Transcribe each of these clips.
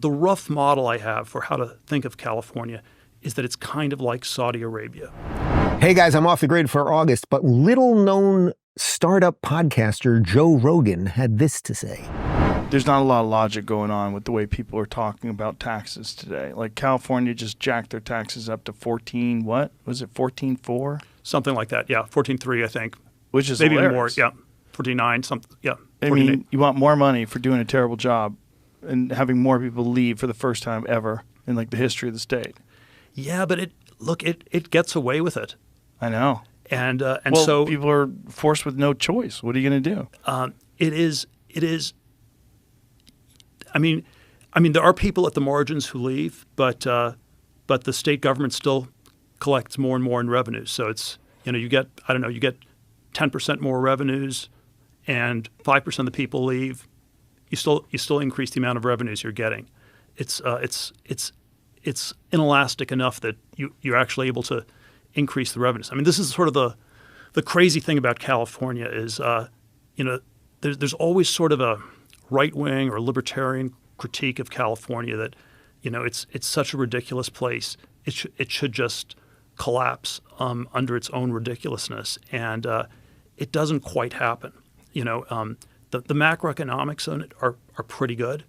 The rough model I have for how to think of California is that it's kind of like Saudi Arabia. Hey guys, I'm off the grid for August, but little-known startup podcaster Joe Rogan had this to say. There's not a lot of logic going on with the way people are talking about taxes today. Like California just jacked their taxes up to 14, what? Was it 14.4? Something like that, yeah. 14.3, I think. Which is maybe hilarious. Even more, yeah. 49, something, yeah. I mean, you want more money for doing a terrible job and having more people leave for the first time ever in like the history of the state. Yeah, but it gets away with it. I know. And well, so people are forced with no choice. What are you going to do? It is. I mean, there are people at the margins who leave, but the state government still collects more and more in revenues. So it's, you get 10% more revenues, and 5% of the people leave. You still increase the amount of revenues you're getting. It's inelastic enough that you're actually able to increase the revenues. I mean, this is sort of the crazy thing about California is, there's always sort of a right-wing or libertarian critique of California that, it's such a ridiculous place. It should just collapse under its own ridiculousness, and it doesn't quite happen. The macroeconomics on it are pretty good.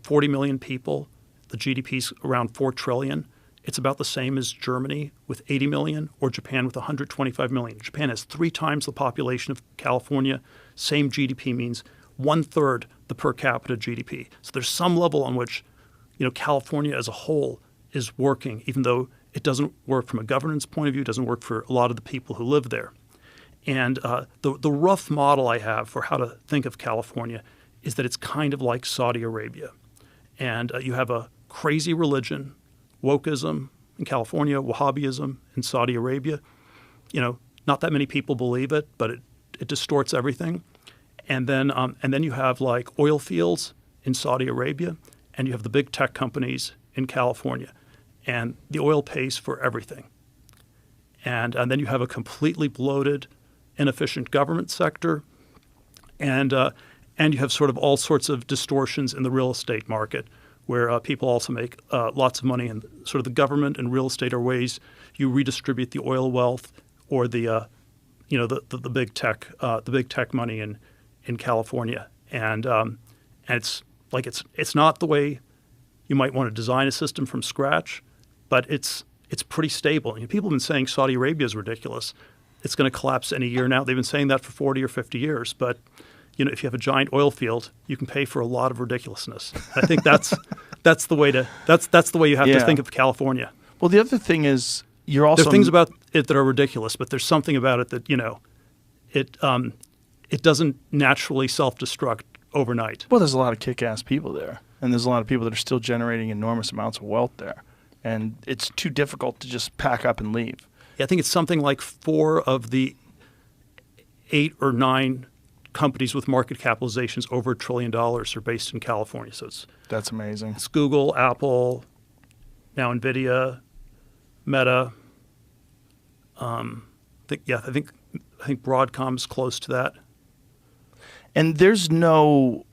40 million people, the GDP's around $4 trillion. It's about the same as Germany with 80 million or Japan with 125 million. Japan has 3 times the population of California. Same GDP means 1/3 the per capita GDP. So there's some level on which, California as a whole is working, even though it doesn't work from a governance point of view, it doesn't work for a lot of the people who live there. And the rough model I have for how to think of California is that it's kind of like Saudi Arabia. And you have a crazy religion, wokeism in California, Wahhabism in Saudi Arabia. Not that many people believe it, but it distorts everything. And then you have like oil fields in Saudi Arabia, and you have the big tech companies in California, and the oil pays for everything. And then you have a completely bloated, inefficient government sector, and you have sort of all sorts of distortions in the real estate market, where people also make lots of money, and sort of the government and real estate are ways you redistribute the oil wealth or the big tech money in California, and it's not the way you might want to design a system from scratch, but it's pretty stable. People have been saying Saudi Arabia is ridiculous. It's going to collapse any year now. They've been saying that for 40 or 50 years, but if you have a giant oil field, you can pay for a lot of ridiculousness. I think that's the way you have to think of California. Well, the other thing is you're also there are things about it that are ridiculous, but there's something about it that it doesn't naturally self-destruct overnight. Well, there's a lot of kick-ass people there, and there's a lot of people that are still generating enormous amounts of wealth there, and it's too difficult to just pack up and leave. Yeah, I think it's something like 4 of the 8 or 9 companies with market capitalizations over $1 trillion are based in California. So that's amazing. It's Google, Apple, now NVIDIA, Meta. I think Broadcom's close to that. And there's no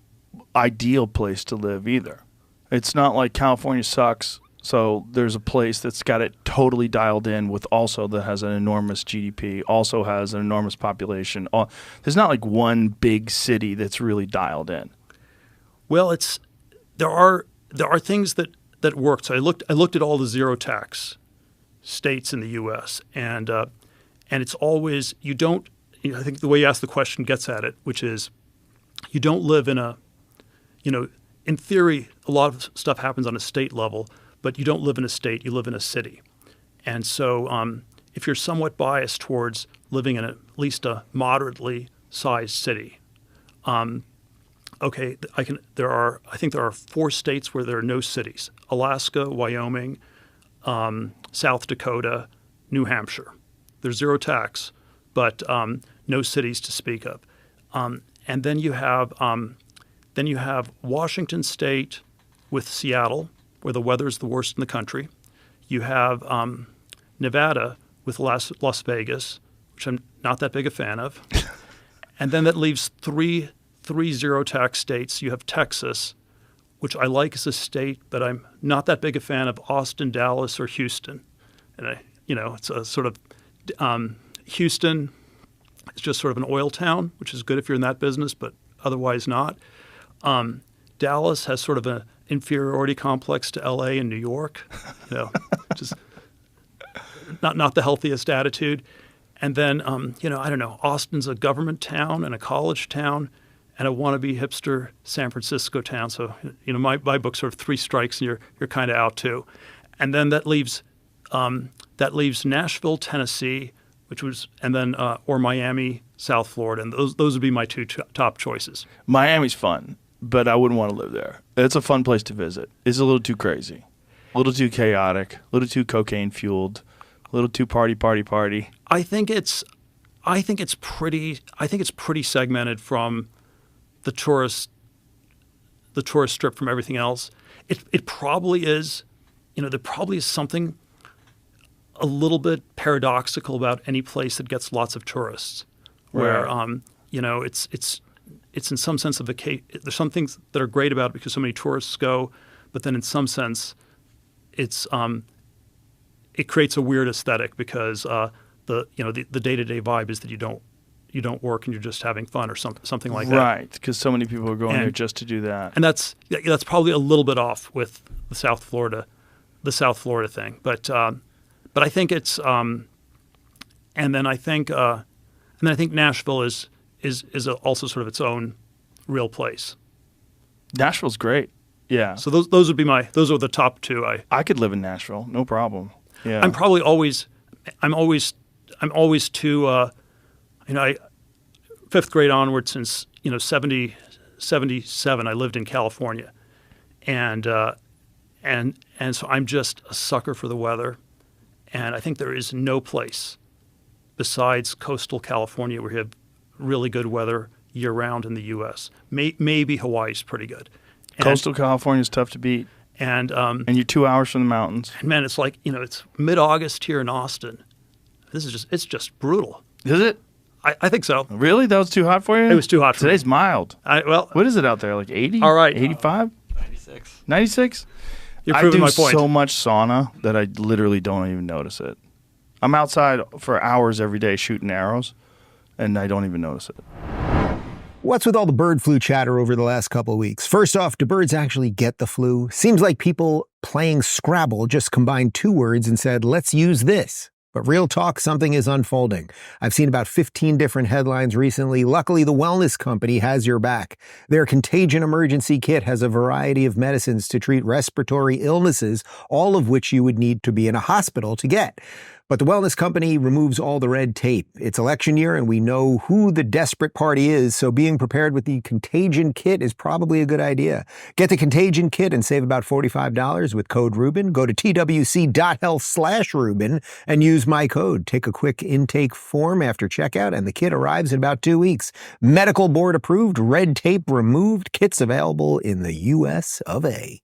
ideal place to live either. It's not like California sucks, so there's a place that's got it totally dialed in with also that has an enormous GDP, also has an enormous population. There's not like one big city that's really dialed in. Well, there are things that work. So I looked at all the zero tax states in the U.S. and it's always I think the way you ask the question gets at it, which is you don't live in in theory, a lot of stuff happens on a state level, but you don't live in a state, you live in a city. And so if you're somewhat biased towards living in at least a moderately sized city, I think there are 4 states where there are no cities: Alaska, Wyoming, South Dakota, New Hampshire. There's zero tax, but no cities to speak of. And then you have Washington State with Seattle, where the weather is the worst in the country. You have Nevada with Las Vegas, which I'm not that big a fan of. And then that leaves three zero tax states. You have Texas, which I like as a state, but I'm not that big a fan of Austin, Dallas, or Houston. And it's a sort of Houston is just sort of an oil town, which is good if you're in that business, but otherwise not. Dallas has sort of an inferiority complex to L.A. and New York, just not the healthiest attitude. And then, I don't know, Austin's a government town and a college town and a wannabe hipster San Francisco town. So, my book's sort of three strikes and you're kind of out too. And then that leaves Nashville, Tennessee, or Miami, South Florida. And those would be my two top choices. Miami's fun, but I wouldn't want to live there. It's a fun place to visit. It's a little too crazy, a little too chaotic, a little too cocaine fueled, a little too party. I think it's pretty segmented from the tourist strip from everything else. It probably is, there probably is something a little bit paradoxical about any place that gets lots of tourists, where it's in some sense of the case. There's some things that are great about it because so many tourists go, but then in some sense, it creates a weird aesthetic because the day-to-day vibe is that you don't work and you're just having fun or something like that. Right, because so many people are going there just to do that. And that's probably a little bit off with the South Florida thing. But I think it's and then I think Nashville is also sort of its own real place. Nashville's great. Yeah. So those are the top two. I could live in Nashville, no problem. Yeah. I'm always too fifth grade onward since 77 I lived in California, and so I'm just a sucker for the weather, and I think there is no place besides coastal California where you have really good weather year round in the U.S. Maybe Hawaii's pretty good. Coastal California is tough to beat. And you're 2 hours from the mountains. And man, it's like, it's mid-August here in Austin. It's just brutal. Is it? I think so. Really? That was too hot for you? It was too hot for me. Today's mild. What is it out there, like 80? All right. 85? 96. 96? You're proving my point. I do so much sauna that I literally don't even notice it. I'm outside for hours every day shooting arrows, and I don't even notice it. What's with all the bird flu chatter over the last couple of weeks? First off, do birds actually get the flu? Seems like people playing Scrabble just combined two words and said, let's use this. But real talk, something is unfolding. I've seen about 15 different headlines recently. Luckily, the wellness company has your back. Their Contagion Emergency Kit has a variety of medicines to treat respiratory illnesses, all of which you would need to be in a hospital to get. But the wellness company removes all the red tape. It's election year and we know who the desperate party is, so being prepared with the Contagion Kit is probably a good idea. Get the Contagion Kit and save about $45 with code Rubin. Go to twc.health/Rubin and use my code. Take a quick intake form after checkout and the kit arrives in about 2 weeks. Medical board approved, red tape removed, kits available in the US of A.